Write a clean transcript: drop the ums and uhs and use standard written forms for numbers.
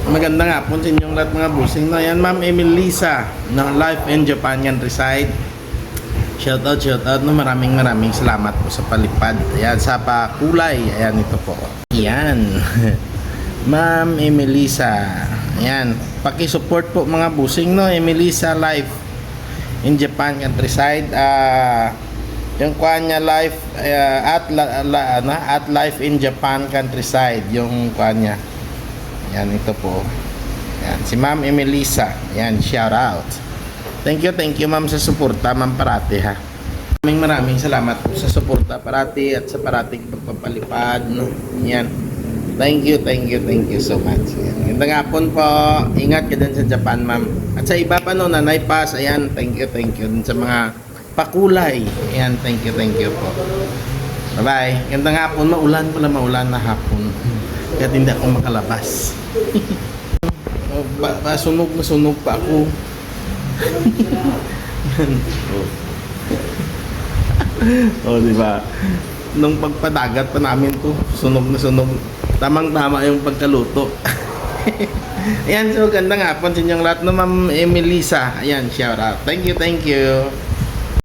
Magandang hapon sa inyong lahat mga busing. No? Ayan, Ma'am Emelisa ng Life in Japan yan reside. Shout out. No? Maraming salamat po sa palipad. Ayan, sa pakulay. Ayan, ito po. Ayan. Ma'am Emelisa. Ayan. Paki-support po mga busing. No? Emelisa Life in Japan countryside. Yung kuha niya life at Life in Japan countryside. Yung kuha niya. Yan, ito po. Yan, si Ma'am Emelisa. Yan, shout out. Thank you ma'am sa suporta, ma'am parati ha. Maraming salamat po sa suporta parati at sa parating pagpapalipad. No? Yan. Thank you so much. Yan. Gandang hapon po. Ingat ka din sa Japan, ma'am. At sa iba pa no, Nanay Paz. Ayan, thank you. Dun sa mga pakulay. Ayan, thank you po. Bye-bye. Gandang hapon. Maulan na hapon. Kaya hindi ako makalabas. Sunog pa ako. Diba? Nung pagpadagat pa namin to, sunog. Tamang-tama yung pagkaluto. Ayan, so gandang hapon sa inyong lahat no, Ma'am Emelisa. Ayan, shout out. Thank you.